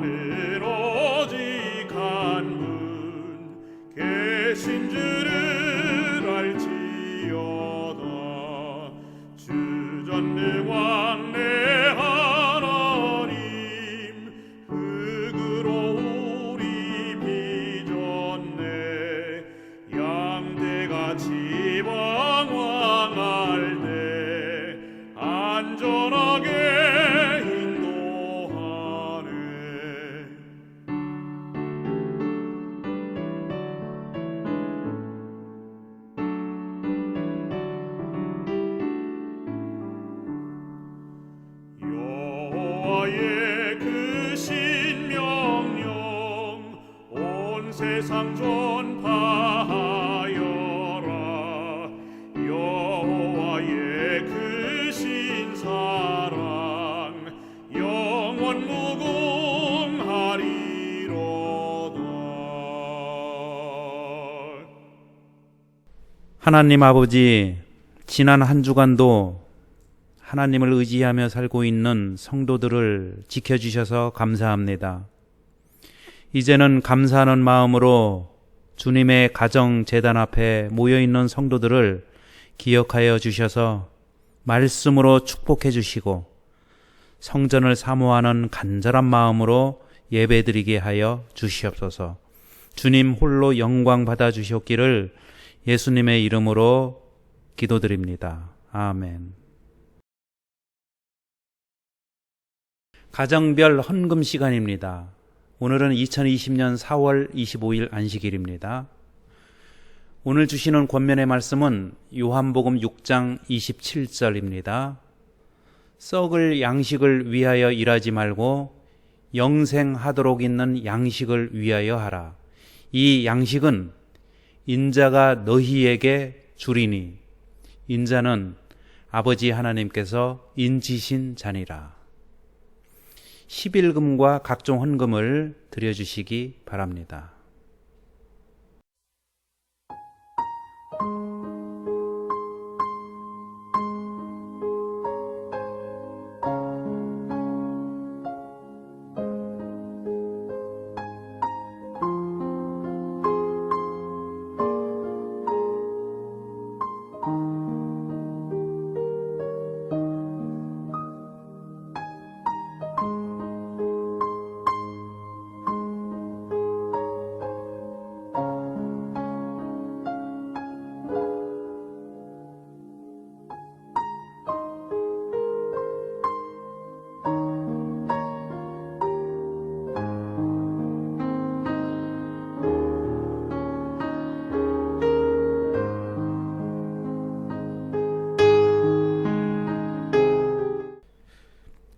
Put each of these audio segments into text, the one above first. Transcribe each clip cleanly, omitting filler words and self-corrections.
나는 오직 한 분 계신 줄을 알지어다. 주전능왕 내 하나님, 흙으로 우리 빚었네. 양대같이 방황할 때 안전하게 세상 전파하여라. 여호와의 크신 사랑 영원 무궁하리로다. 하나님 아버지, 지난 한 주간도 하나님을 의지하며 살고 있는 성도들을 지켜주셔서 감사합니다. 이제는 감사하는 마음으로 주님의 가정 제단 앞에 모여있는 성도들을 기억하여 주셔서 말씀으로 축복해 주시고 성전을 사모하는 간절한 마음으로 예배드리게 하여 주시옵소서. 주님 홀로 영광 받아 주셨기를 예수님의 이름으로 기도드립니다. 아멘. 가정별 헌금 시간입니다. 오늘은 2020년 4월 25일 안식일입니다. 오늘 주시는 권면의 말씀은 요한복음 6장 27절입니다. 썩을 양식을 위하여 일하지 말고 영생하도록 있는 양식을 위하여 하라. 이 양식은 인자가 너희에게 주리니 인자는 아버지 하나님께서 인치신 자니라. 11금과 각종 헌금을 드려주시기 바랍니다.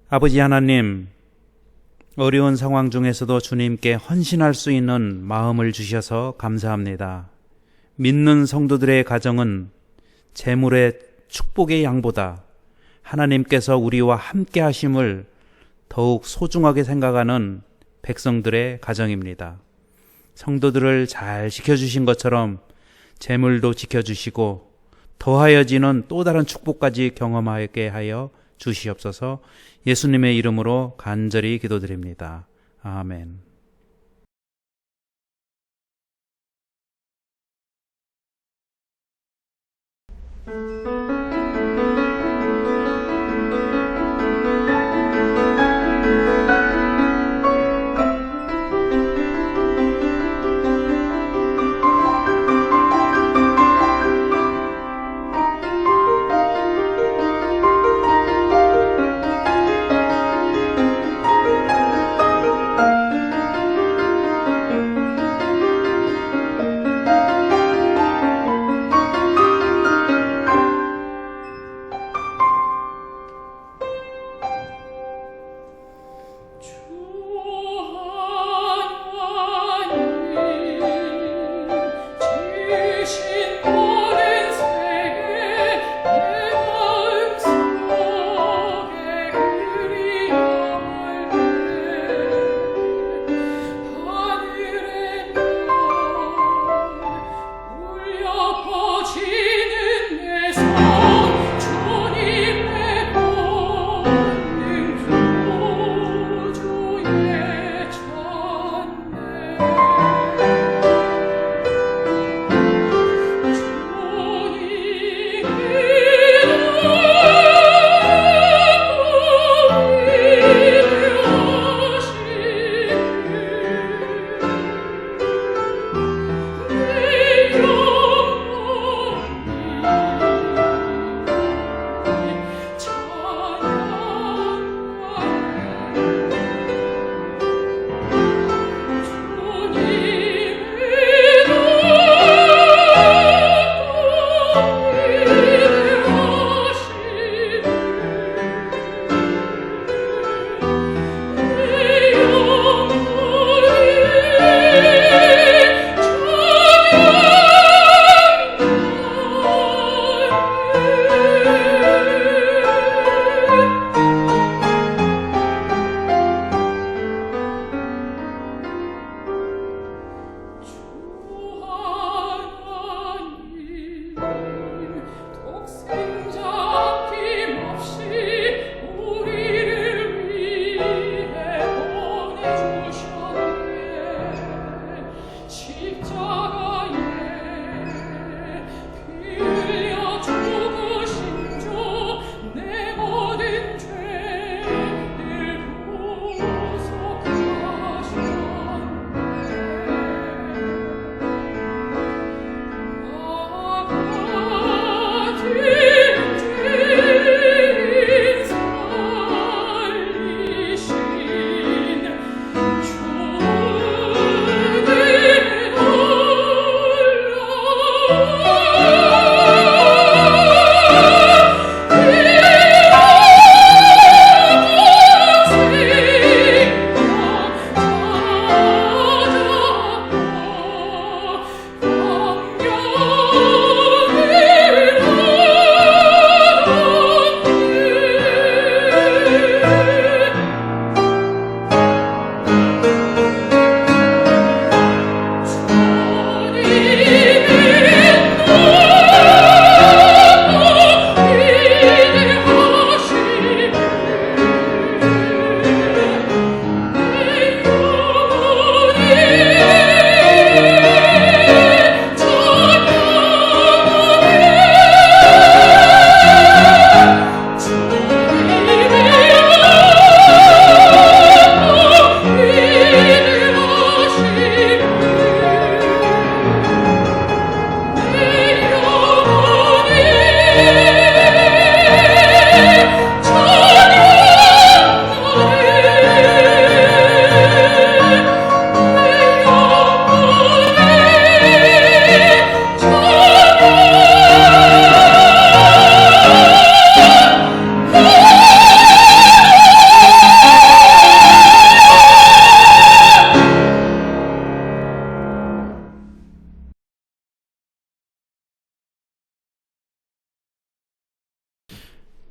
아버지 하나님, 어려운 상황 중에서도 주님께 헌신할 수 있는 마음을 주셔서 감사합니다. 믿는 성도들의 가정은 재물의 축복의 양보다 하나님께서 우리와 함께 하심을 더욱 소중하게 생각하는 백성들의 가정입니다. 성도들을 잘 지켜주신 것처럼 재물도 지켜주시고 더하여지는 또 다른 축복까지 경험하게 하여 주시옵소서. 예수님의 이름으로 간절히 기도드립니다. 아멘.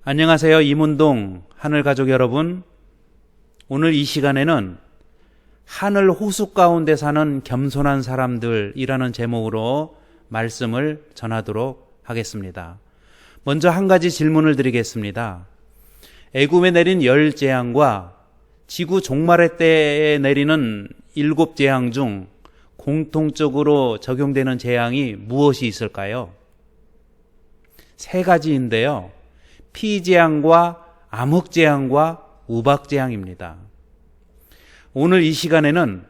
안녕하세요. 이문동 하늘가족 여러분. 오늘 이 시간에는 하늘 호수 가운데 사는 겸손한 사람들이라는 제목으로 말씀을 전하도록 하겠습니다. 먼저 한 가지 질문을 드리겠습니다. 애굽에 내린 10재앙과 지구 종말의 때에 내리는 7재앙 중 공통적으로 적용되는 재앙이 무엇이 있을까요? 3가지인데요. 피재앙과 암흑재앙과 우박재앙입니다. 오늘 이 시간에는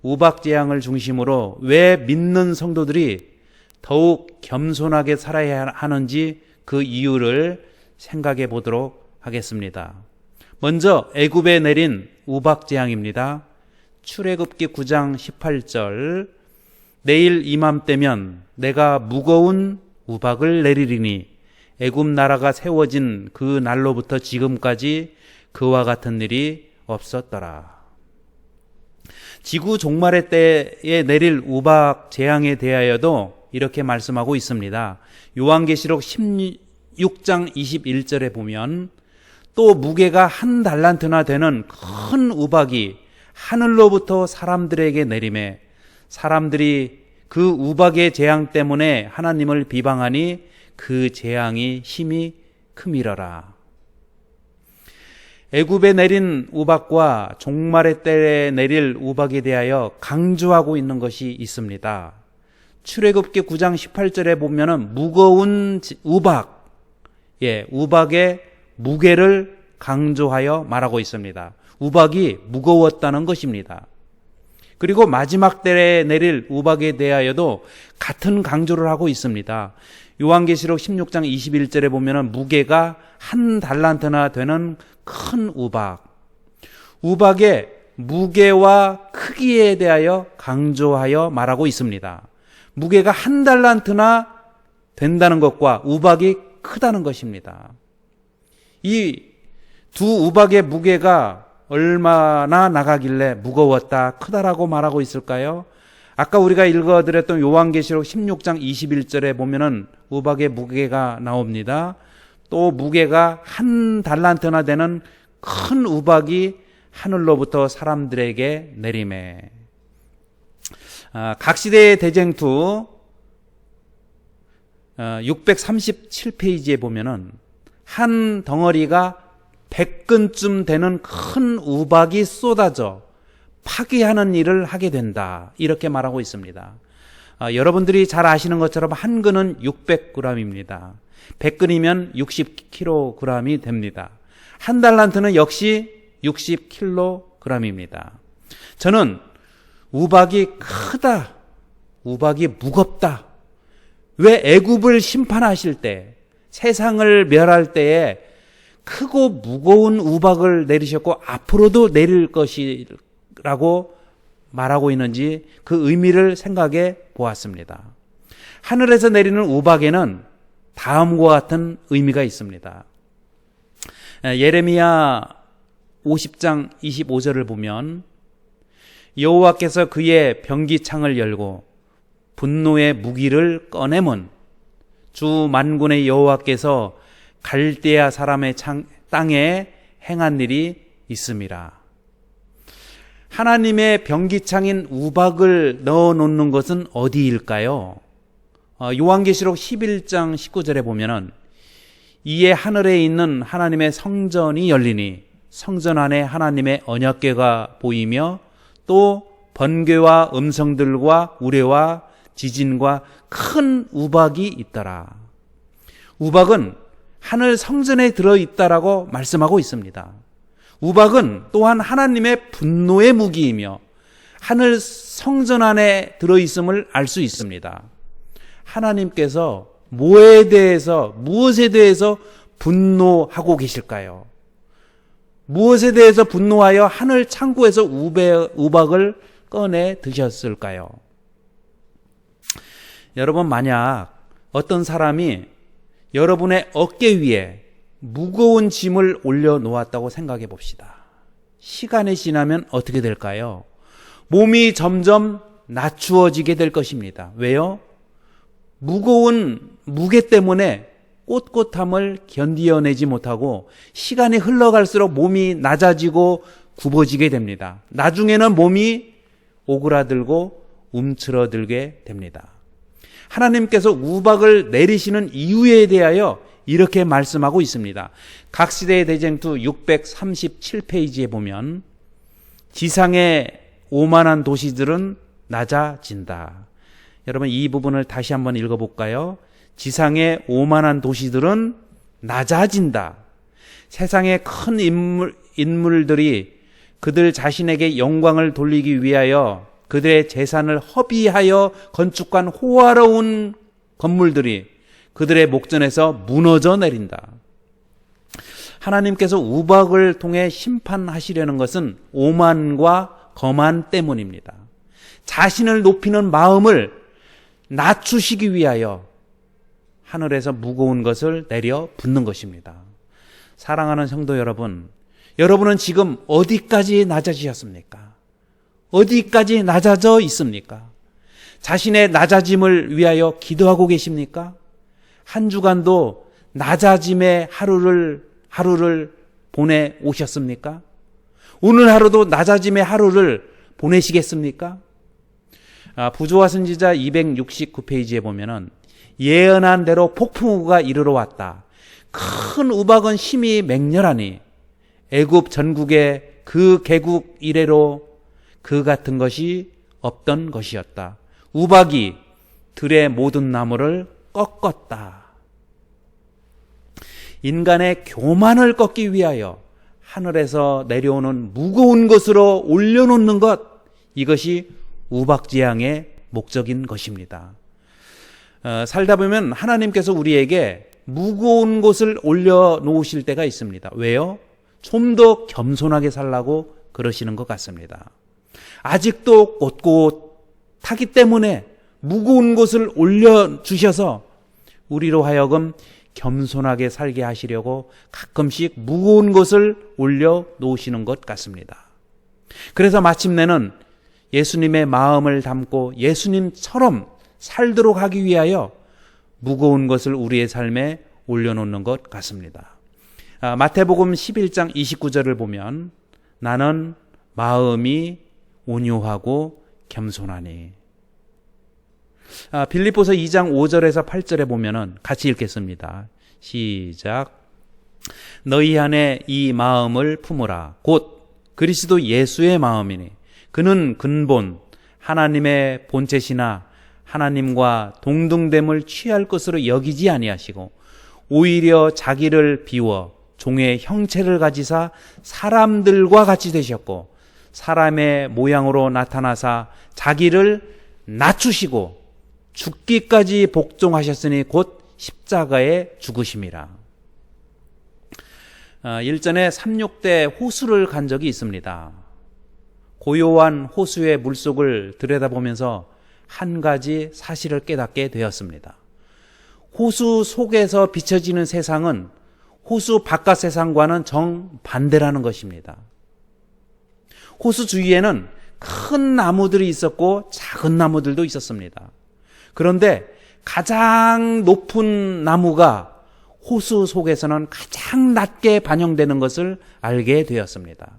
우박재앙을 중심으로 왜 믿는 성도들이 더욱 겸손하게 살아야 하는지 그 이유를 생각해 보도록 하겠습니다. 먼저 애굽에 내린 우박재앙입니다. 출애굽기 9장 18절, 내일 이맘때면 내가 무거운 우박을 내리리니 애굽 나라가 세워진 그 날로부터 지금까지 그와 같은 일이 없었더라. 지구 종말의 때에 내릴 우박 재앙에 대하여도 이렇게 말씀하고 있습니다. 요한계시록 16장 21절에 보면 또 무게가 1달란트나 되는 큰 우박이 하늘로부터 사람들에게 내리매 사람들이 그 우박의 재앙 때문에 하나님을 비방하니 그 재앙이 힘이 크미러라. 애굽에 내린 우박과 종말의 때에 내릴 우박에 대하여 강조하고 있는 것이 있습니다. 출애굽기 9장 18절에 보면은 무거운 우박, 우박의 무게를 강조하여 말하고 있습니다. 우박이 무거웠다는 것입니다. 그리고 마지막 때에 내릴 우박에 대하여도 같은 강조를 하고 있습니다. 요한계시록 16장 21절에 보면은 무게가 1달란트나 되는 큰 우박. 우박의 무게와 크기에 대하여 강조하여 말하고 있습니다. 무게가 1달란트나 된다는 것과 우박이 크다는 것입니다. 이 두 우박의 무게가 얼마나 나가길래 무거웠다, 크다라고 말하고 있을까요? 아까 우리가 읽어드렸던 요한계시록 16장 21절에 보면은 우박의 무게가 나옵니다. 또 무게가 1달란트나 되는 큰 우박이 하늘로부터 사람들에게 내리매. 각 시대의 대쟁투 637페이지에 보면은 한 덩어리가 100근쯤 되는 큰 우박이 쏟아져 파괴하는 일을 하게 된다. 이렇게 말하고 있습니다. 여러분들이 잘 아시는 것처럼 한 근은 600g입니다. 100근이면 60kg이 됩니다. 1달란트는 역시 60kg입니다. 저는 우박이 크다, 우박이 무겁다. 왜 애굽을 심판하실 때, 세상을 멸할 때에 크고 무거운 우박을 내리셨고 앞으로도 내릴 것이라고 말하고 있는지 그 의미를 생각해 보았습니다. 하늘에서 내리는 우박에는 다음과 같은 의미가 있습니다. 예레미야 50장 25절을 보면 여호와께서 그의 병기창을 열고 분노의 무기를 꺼내면 주 만군의 여호와께서 갈대아 사람의 땅에 행한 일이 있음이라. 하나님의 병기창인 우박을 넣어놓는 것은 어디일까요? 요한계시록 11장 19절에 보면은 이에 하늘에 있는 하나님의 성전이 열리니 성전 안에 하나님의 언약궤가 보이며 또 번개와 음성들과 우레와 지진과 큰 우박이 있더라. 우박은 하늘 성전에 들어있다라고 말씀하고 있습니다. 우박은 또한 하나님의 분노의 무기이며 하늘 성전 안에 들어있음을 알 수 있습니다. 하나님께서 무엇에 대해서 분노하고 계실까요? 무엇에 대해서 분노하여 하늘 창고에서 우박을 꺼내 드셨을까요? 여러분, 만약 어떤 사람이 여러분의 어깨 위에 무거운 짐을 올려놓았다고 생각해 봅시다. 시간이 지나면 어떻게 될까요? 몸이 점점 낮추어지게 될 것입니다. 왜요? 무거운 무게 때문에 꼿꼿함을 견디어내지 못하고 시간이 흘러갈수록 몸이 낮아지고 굽어지게 됩니다. 나중에는 몸이 오그라들고 움츠러들게 됩니다. 하나님께서 우박을 내리시는 이유에 대하여 이렇게 말씀하고 있습니다. 각시대의 대쟁투 637페이지에 보면 지상의 오만한 도시들은 낮아진다. 여러분 이 부분을 다시 한번 읽어볼까요? 지상의 오만한 도시들은 낮아진다. 세상의 큰 인물들이 그들 자신에게 영광을 돌리기 위하여 그들의 재산을 허비하여 건축한 호화로운 건물들이 그들의 목전에서 무너져 내린다. 하나님께서 우박을 통해 심판하시려는 것은 오만과 거만 때문입니다. 자신을 높이는 마음을 낮추시기 위하여 하늘에서 무거운 것을 내려 붓는 것입니다. 사랑하는 성도 여러분, 여러분은 지금 어디까지 낮아지셨습니까? 어디까지 낮아져 있습니까? 자신의 낮아짐을 위하여 기도하고 계십니까? 한 주간도 낮아짐의 하루를 보내 오셨습니까? 오늘 하루도 낮아짐의 하루를 보내시겠습니까? 부조와 선지자 269페이지에 보면은 예언한 대로 폭풍우가 이르러 왔다. 큰 우박은 심히 맹렬하니 애굽 전국의 그 개국 이래로 그 같은 것이 없던 것이었다. 우박이 들의 모든 나무를 꺾었다. 인간의 교만을 꺾기 위하여 하늘에서 내려오는 무거운 것으로 올려놓는 것, 이것이 우박지향의 목적인 것입니다. 살다 보면 하나님께서 우리에게 무거운 것을 올려놓으실 때가 있습니다. 왜요? 좀 더 겸손하게 살라고 그러시는 것 같습니다. 아직도 꼿꼿하기 때문에 무거운 것을 올려주셔서 우리로 하여금 겸손하게 살게 하시려고 가끔씩 무거운 것을 올려놓으시는 것 같습니다. 그래서 마침내는 예수님의 마음을 담고 예수님처럼 살도록 하기 위하여 무거운 것을 우리의 삶에 올려놓는 것 같습니다. 마태복음 11장 29절을 보면 나는 마음이 온유하고 겸손하니. 빌립보서 2장 5절에서 8절에 보면은 같이 읽겠습니다. 시작. 너희 안에 이 마음을 품으라. 곧 그리스도 예수의 마음이니 그는 근본 하나님의 본체시나 하나님과 동등됨을 취할 것으로 여기지 아니하시고 오히려 자기를 비워 종의 형체를 가지사 사람들과 같이 되셨고 사람의 모양으로 나타나사 자기를 낮추시고 죽기까지 복종하셨으니 곧 십자가에 죽으심이라. 일전에 36대 호수를 간 적이 있습니다. 고요한 호수의 물속을 들여다보면서 한 가지 사실을 깨닫게 되었습니다. 호수 속에서 비춰지는 세상은 호수 바깥 세상과는 정반대라는 것입니다. 호수 주위에는 큰 나무들이 있었고 작은 나무들도 있었습니다. 그런데 가장 높은 나무가 호수 속에서는 가장 낮게 반영되는 것을 알게 되었습니다.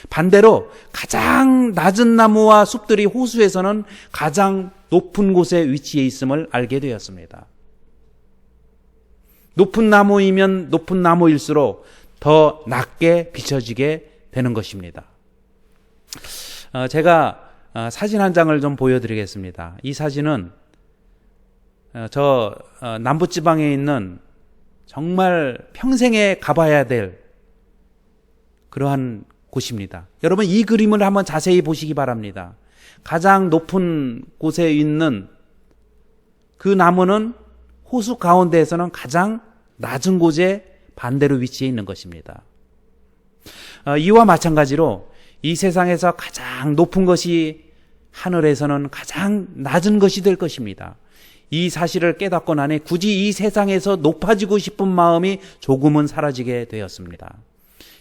반대로 가장 낮은 나무와 숲들이 호수에서는 가장 높은 곳에 위치해 있음을 알게 되었습니다. 높은 나무이면 높은 나무일수록 더 낮게 비춰지게 되는 것입니다. 제가 사진 한 장을 좀 보여드리겠습니다. 이 사진은 저 남부지방에 있는 정말 평생에 가봐야 될 그러한 곳입니다. 여러분 이 그림을 한번 자세히 보시기 바랍니다. 가장 높은 곳에 있는 그 나무는 호수 가운데에서는 가장 낮은 곳에 반대로 위치해 있는 것입니다. 이와 마찬가지로 이 세상에서 가장 높은 것이 하늘에서는 가장 낮은 것이 될 것입니다. 이 사실을 깨닫고 나니 굳이 이 세상에서 높아지고 싶은 마음이 조금은 사라지게 되었습니다.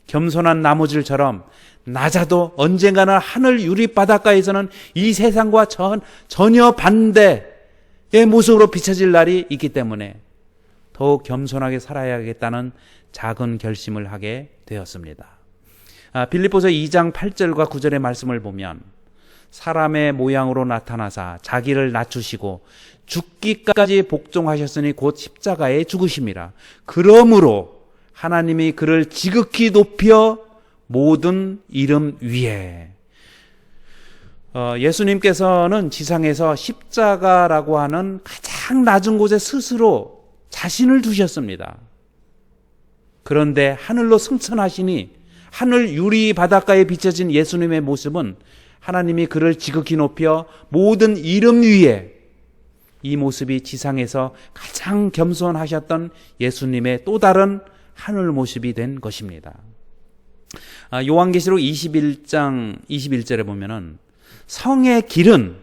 겸손한 나무들처럼 낮아도 언젠가는 하늘 유리 바닷가에서는 이 세상과 전혀 반대의 모습으로 비춰질 날이 있기 때문에 더욱 겸손하게 살아야겠다는 작은 결심을 하게 되었습니다. 빌립보서 2장 8절과 9절의 말씀을 보면 사람의 모양으로 나타나사 자기를 낮추시고 죽기까지 복종하셨으니 곧 십자가에 죽으심이라. 그러므로 하나님이 그를 지극히 높여 모든 이름 위에. 예수님께서는 지상에서 십자가라고 하는 가장 낮은 곳에 스스로 자신을 두셨습니다. 그런데 하늘로 승천하시니 하늘 유리 바닷가에 비춰진 예수님의 모습은 하나님이 그를 지극히 높여 모든 이름 위에, 이 모습이 지상에서 가장 겸손하셨던 예수님의 또 다른 하늘 모습이 된 것입니다. 요한계시록 21장 21절에 보면은 성의 길은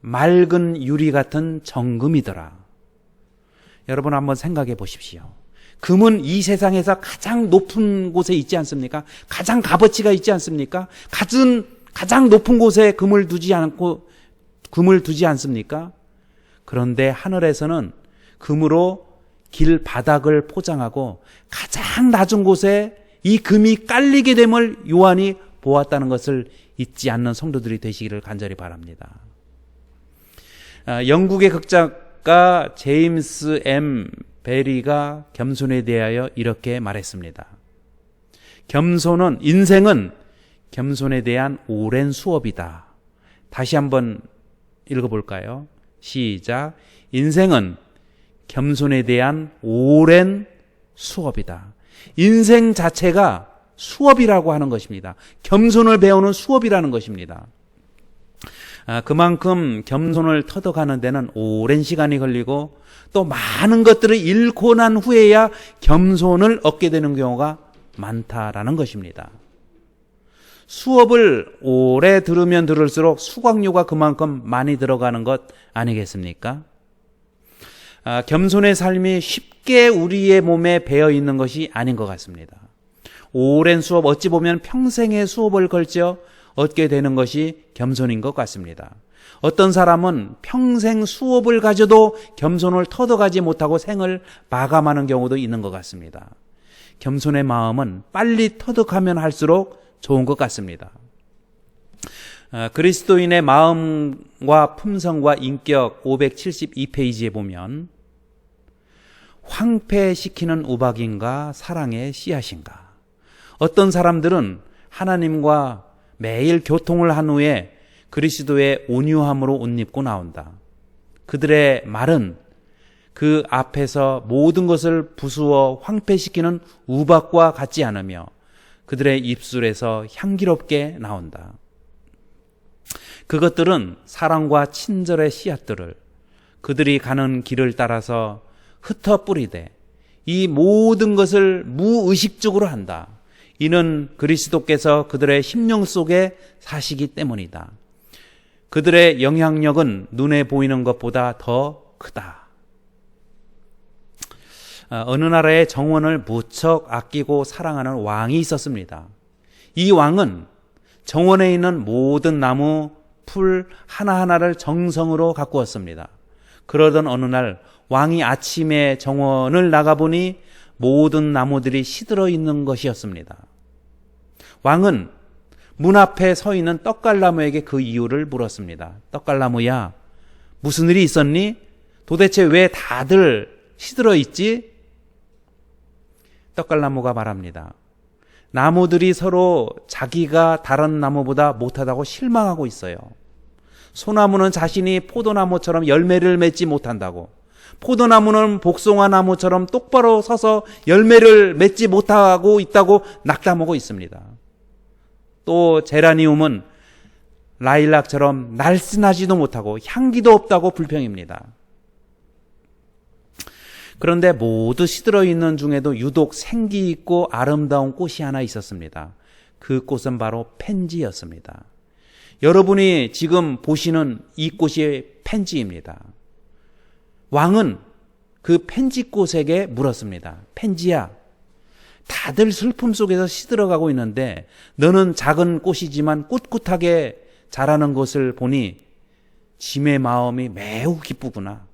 맑은 유리 같은 정금이더라. 여러분 한번 생각해 보십시오. 금은 이 세상에서 가장 높은 곳에 있지 않습니까? 가장 값어치가 있지 않습니까? 가장 높은 곳에 금을 두지 않습니까? 그런데 하늘에서는 금으로 길 바닥을 포장하고 가장 낮은 곳에 이 금이 깔리게 됨을 요한이 보았다는 것을 잊지 않는 성도들이 되시기를 간절히 바랍니다. 영국의 극작가 제임스 M. 베리가 겸손에 대하여 이렇게 말했습니다. 인생은 겸손에 대한 오랜 수업이다. 다시 한번 읽어볼까요? 시작. 인생은 겸손에 대한 오랜 수업이다. 인생 자체가 수업이라고 하는 것입니다. 겸손을 배우는 수업이라는 것입니다. 그만큼 겸손을 터득하는 데는 오랜 시간이 걸리고 또 많은 것들을 잃고 난 후에야 겸손을 얻게 되는 경우가 많다라는 것입니다. 수업을 오래 들으면 들을수록 수강료가 그만큼 많이 들어가는 것 아니겠습니까? 겸손의 삶이 쉽게 우리의 몸에 배어 있는 것이 아닌 것 같습니다. 오랜 수업, 어찌 보면 평생의 수업을 걸쳐 얻게 되는 것이 겸손인 것 같습니다. 어떤 사람은 평생 수업을 가져도 겸손을 터득하지 못하고 생을 마감하는 경우도 있는 것 같습니다. 겸손의 마음은 빨리 터득하면 할수록 좋은 것 같습니다. 그리스도인의 마음과 품성과 인격 572페이지에 보면 황폐시키는 우박인가 사랑의 씨앗인가. 어떤 사람들은 하나님과 매일 교통을 한 후에 그리스도의 온유함으로 옷 입고 나온다. 그들의 말은 그 앞에서 모든 것을 부수어 황폐시키는 우박과 같지 않으며 그들의 입술에서 향기롭게 나온다. 그것들은 사랑과 친절의 씨앗들을 그들이 가는 길을 따라서 흩어 뿌리되 이 모든 것을 무의식적으로 한다. 이는 그리스도께서 그들의 심령 속에 사시기 때문이다. 그들의 영향력은 눈에 보이는 것보다 더 크다. 어느 나라의 정원을 무척 아끼고 사랑하는 왕이 있었습니다. 이 왕은 정원에 있는 모든 나무, 풀 하나하나를 정성으로 가꾸었습니다. 그러던 어느 날 왕이 아침에 정원을 나가보니 모든 나무들이 시들어 있는 것이었습니다. 왕은 문 앞에 서 있는 떡갈나무에게 그 이유를 물었습니다. 떡갈나무야, 무슨 일이 있었니? 도대체 왜 다들 시들어 있지? 떡갈나무가 말합니다. 나무들이 서로 자기가 다른 나무보다 못하다고 실망하고 있어요. 소나무는 자신이 포도나무처럼 열매를 맺지 못한다고, 포도나무는 복숭아나무처럼 똑바로 서서 열매를 맺지 못하고 있다고 낙담하고 있습니다. 또 제라니움은 라일락처럼 날씬하지도 못하고 향기도 없다고 불평입니다. 그런데 모두 시들어 있는 중에도 유독 생기 있고 아름다운 꽃이 하나 있었습니다. 그 꽃은 바로 펜지였습니다. 여러분이 지금 보시는 이 꽃이 펜지입니다. 왕은 그 펜지꽃에게 물었습니다. 펜지야, 다들 슬픔 속에서 시들어가고 있는데 너는 작은 꽃이지만 꿋꿋하게 자라는 것을 보니 짐의 마음이 매우 기쁘구나.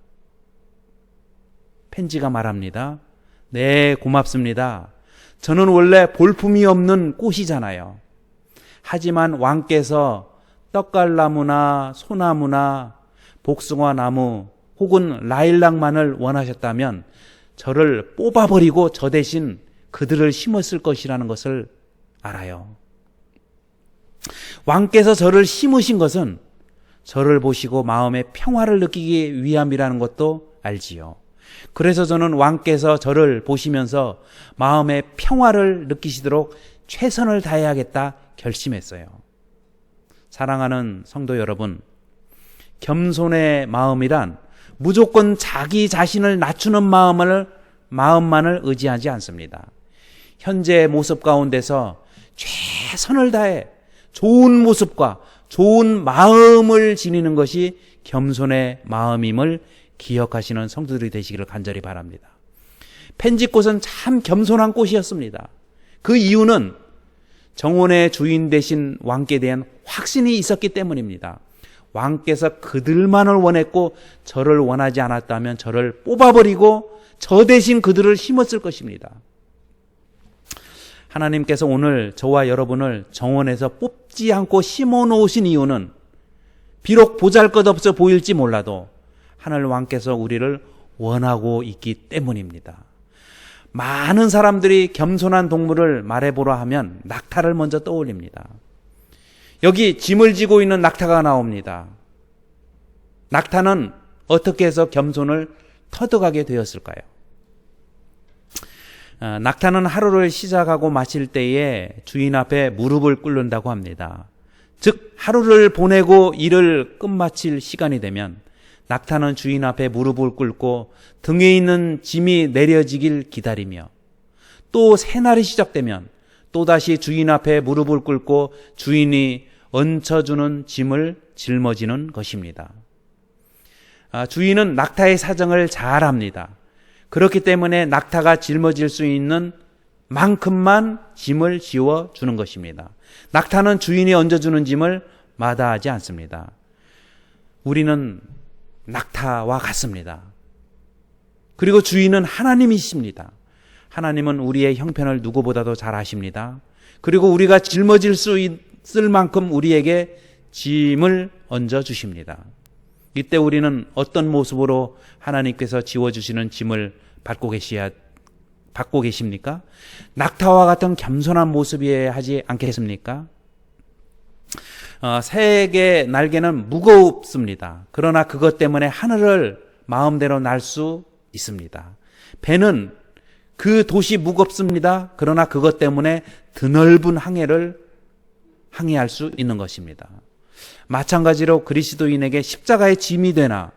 펜지가 말합니다. 네, 고맙습니다. 저는 원래 볼품이 없는 꽃이잖아요. 하지만 왕께서 떡갈나무나 소나무나 복숭아나무 혹은 라일락만을 원하셨다면 저를 뽑아버리고 저 대신 그들을 심었을 것이라는 것을 알아요. 왕께서 저를 심으신 것은 저를 보시고 마음의 평화를 느끼기 위함이라는 것도 알지요. 그래서 저는 왕께서 저를 보시면서 마음의 평화를 느끼시도록 최선을 다해야겠다 결심했어요. 사랑하는 성도 여러분, 겸손의 마음이란 무조건 자기 자신을 낮추는 마음만을 의지하지 않습니다. 현재의 모습 가운데서 최선을 다해 좋은 모습과 좋은 마음을 지니는 것이 겸손의 마음임을 기억하시는 성도들이 되시기를 간절히 바랍니다. 펜지꽃은 참 겸손한 꽃이었습니다. 그 이유는 정원의 주인 되신 왕께 대한 확신이 있었기 때문입니다. 왕께서 그들만을 원했고 저를 원하지 않았다면 저를 뽑아버리고 저 대신 그들을 심었을 것입니다. 하나님께서 오늘 저와 여러분을 정원에서 뽑지 않고 심어 놓으신 이유는 비록 보잘것없어 보일지 몰라도 하늘 왕께서 우리를 원하고 있기 때문입니다. 많은 사람들이 겸손한 동물을 말해보라 하면 낙타를 먼저 떠올립니다. 여기 짐을 지고 있는 낙타가 나옵니다. 낙타는 어떻게 해서 겸손을 터득하게 되었을까요? 낙타는 하루를 시작하고 마칠 때에 주인 앞에 무릎을 꿇는다고 합니다. 즉 하루를 보내고 일을 끝마칠 시간이 되면 낙타는 주인 앞에 무릎을 꿇고 등에 있는 짐이 내려지길 기다리며 또 새날이 시작되면 또다시 주인 앞에 무릎을 꿇고 주인이 얹혀주는 짐을 짊어지는 것입니다. 주인은 낙타의 사정을 잘 압니다. 그렇기 때문에 낙타가 짊어질 수 있는 만큼만 짐을 지워주는 것입니다. 낙타는 주인이 얹어주는 짐을 마다하지 않습니다. 우리는 낙타와 같습니다. 그리고 주인은 하나님이십니다. 하나님은 우리의 형편을 누구보다도 잘 아십니다. 그리고 우리가 짊어질 수 있을 만큼 우리에게 짐을 얹어주십니다. 이때 우리는 어떤 모습으로 하나님께서 지워주시는 짐을 받고 계십니까? 낙타와 같은 겸손한 모습이어야 하지 않겠습니까? 새의 날개는 무겁습니다. 그러나 그것 때문에 하늘을 마음대로 날 수 있습니다. 배는 그 돛이 무겁습니다. 그러나 그것 때문에 드넓은 항해를 항해할 수 있는 것입니다. 마찬가지로 그리스도인에게 십자가의 짐이 되나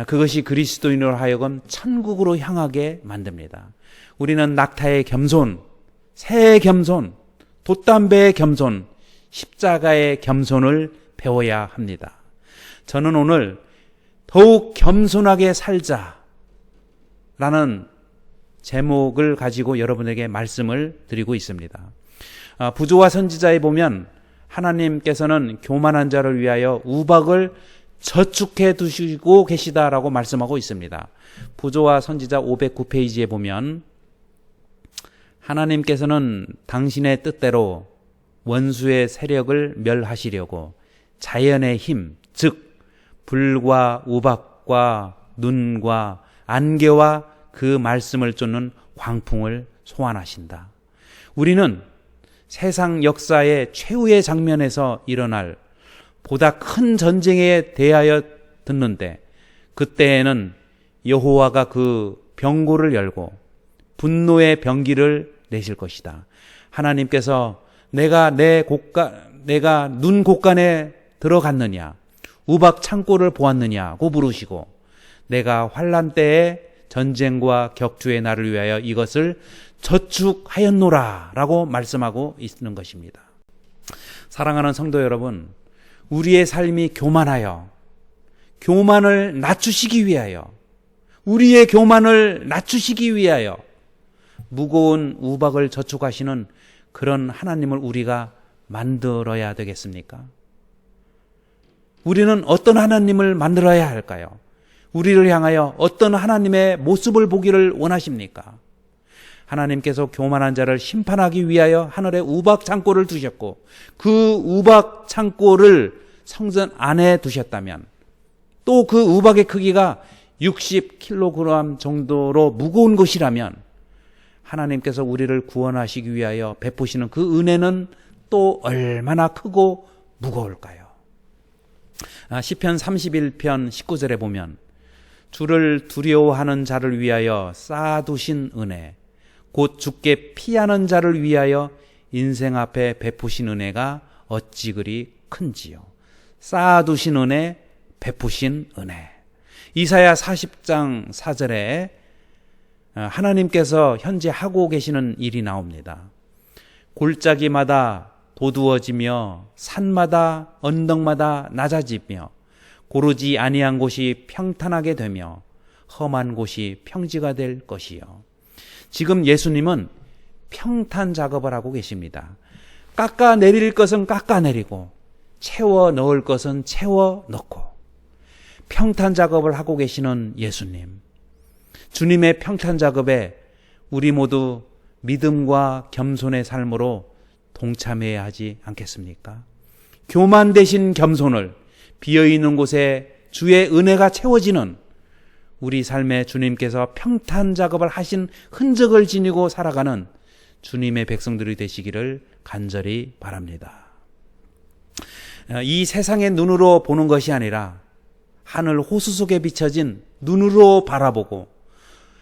그것이 그리스도인으로 하여금 천국으로 향하게 만듭니다. 우리는 낙타의 겸손, 새의 겸손, 돛담배의 겸손, 십자가의 겸손을 배워야 합니다. 저는 오늘 더욱 겸손하게 살자라는 제목을 가지고 여러분에게 말씀을 드리고 있습니다. 부조와 선지자에 보면 하나님께서는 교만한 자를 위하여 우박을 저축해 두시고 계시다라고 말씀하고 있습니다. 부조와 선지자 509페이지에 보면 하나님께서는 당신의 뜻대로 원수의 세력을 멸하시려고 자연의 힘, 즉 불과 우박과 눈과 안개와 그 말씀을 쫓는 광풍을 소환하신다. 우리는 세상 역사의 최후의 장면에서 일어날 보다 큰 전쟁에 대하여 듣는데 그때에는 여호와가 그 병고를 열고 분노의 병기를 내실 것이다. 하나님께서 내가 눈 곳간에 들어갔느냐, 우박 창고를 보았느냐고 물으시고 내가 환난 때에 전쟁과 격투의 날을 위하여 이것을 저축하였노라 라고 말씀하고 있는 것입니다. 사랑하는 성도 여러분, 우리의 삶이 교만하여 교만을 낮추시기 위하여 우리의 교만을 낮추시기 위하여 무거운 우박을 저축하시는 그런 하나님을 우리가 만들어야 되겠습니까? 우리는 어떤 하나님을 만들어야 할까요? 우리를 향하여 어떤 하나님의 모습을 보기를 원하십니까? 하나님께서 교만한 자를 심판하기 위하여 하늘에 우박 창고를 두셨고 그 우박 창고를 성전 안에 두셨다면 또 그 우박의 크기가 60kg 정도로 무거운 것이라면 하나님께서 우리를 구원하시기 위하여 베푸시는 그 은혜는 또 얼마나 크고 무거울까요? 시편 31편 19절에 보면 주를 두려워하는 자를 위하여 쌓아두신 은혜 곧 주께 피하는 자를 위하여 인생 앞에 베푸신 은혜가 어찌 그리 큰지요. 쌓아두신 은혜, 베푸신 은혜. 이사야 40장 4절에 하나님께서 현재 하고 계시는 일이 나옵니다. 골짜기마다 도두어지며 산마다 언덕마다 낮아지며 고르지 아니한 곳이 평탄하게 되며 험한 곳이 평지가 될 것이요. 지금 예수님은 평탄 작업을 하고 계십니다. 깎아내릴 것은 깎아내리고 채워 넣을 것은 채워 넣고 평탄 작업을 하고 계시는 예수님. 주님의 평탄 작업에 우리 모두 믿음과 겸손의 삶으로 동참해야 하지 않겠습니까? 교만 대신 겸손을 비어있는 곳에 주의 은혜가 채워지는 우리 삶에 주님께서 평탄 작업을 하신 흔적을 지니고 살아가는 주님의 백성들이 되시기를 간절히 바랍니다. 이 세상의 눈으로 보는 것이 아니라 하늘 호수 속에 비춰진 눈으로 바라보고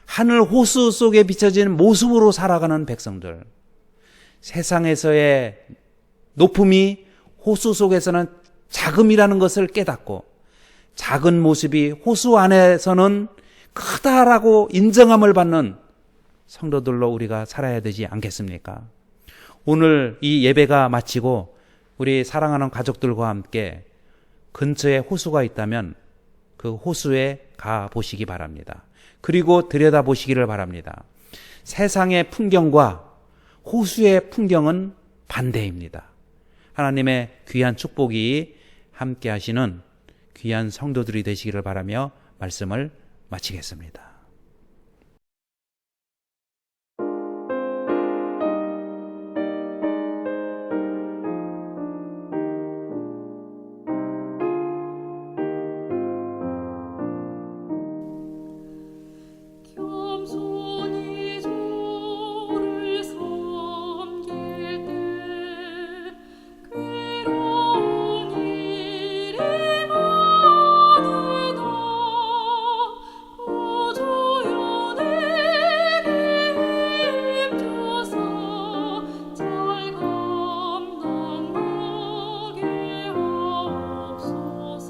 하늘 호수 속에 비춰진 모습으로 살아가는 백성들. 세상에서의 높음이 호수 속에서는 작음이라는 것을 깨닫고 작은 모습이 호수 안에서는 크다라고 인정함을 받는 성도들로 우리가 살아야 되지 않겠습니까? 오늘 이 예배가 마치고 우리 사랑하는 가족들과 함께 근처에 호수가 있다면 그 호수에 가 보시기 바랍니다. 그리고 들여다 보시기를 바랍니다. 세상의 풍경과 호수의 풍경은 반대입니다. 하나님의 귀한 축복이 함께 하시는 귀한 성도들이 되시기를 바라며 말씀을 마치겠습니다. 겸손히 주를 섬길 때 괴로운 일이 많으나 구주여 내게 힘주사 잘 감당하게 하옵소서.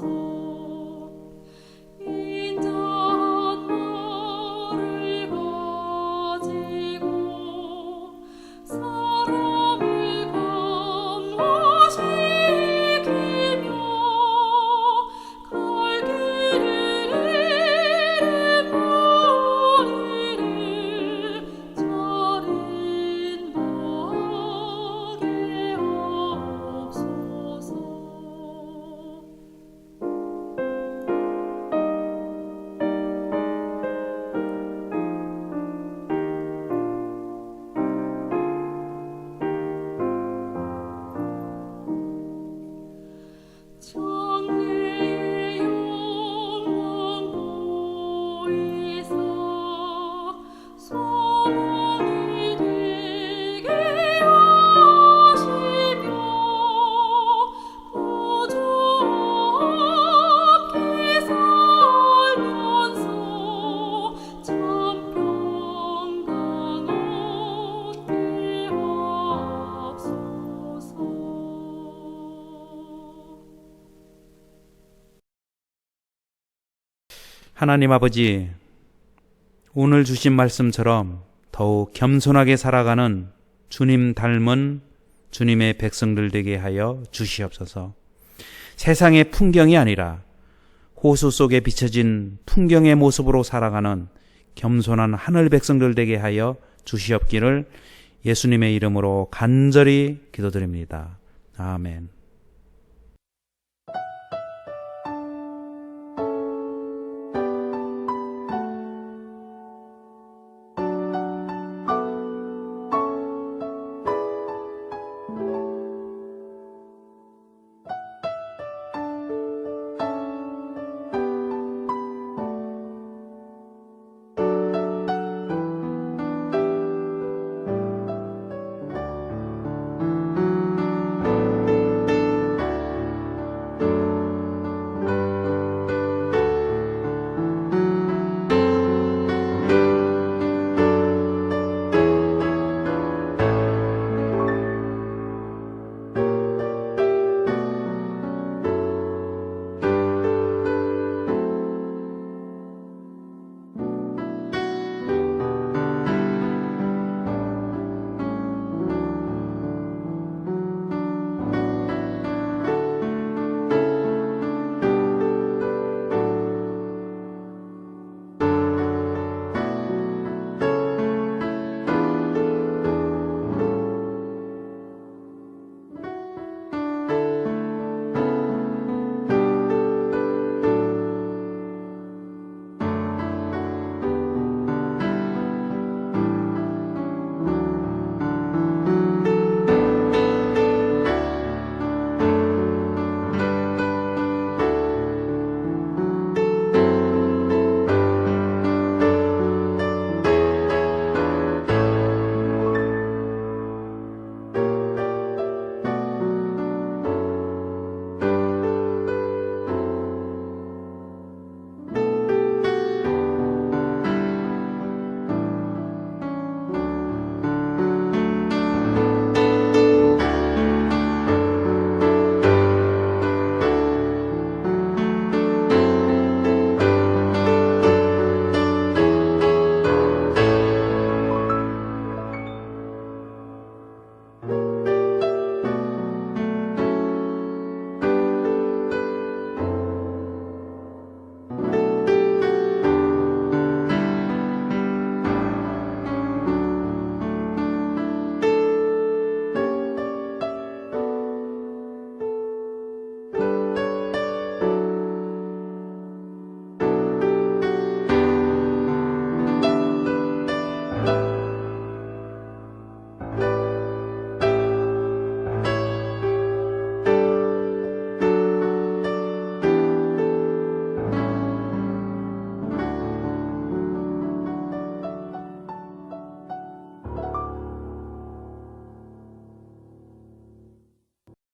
인자한 말을 가지고 사람을 감화시키며 갈 길을 잃은 머리를 잘 인도하게 하옵소서. 장래의 영광 보이사 소망이 되게 하시며 구주와 함께 살면서 참 평강 얻게 하옵소서. 하나님 아버지, 오늘 주신 말씀처럼 더욱 겸손하게 살아가는 주님 닮은 주님의 백성들 되게 하여 주시옵소서. 세상의 풍경이 아니라 호수 속에 비춰진 풍경의 모습으로 살아가는 겸손한 하늘 백성들 되게 하여 주시옵기를 예수님의 이름으로 간절히 기도드립니다. 아멘.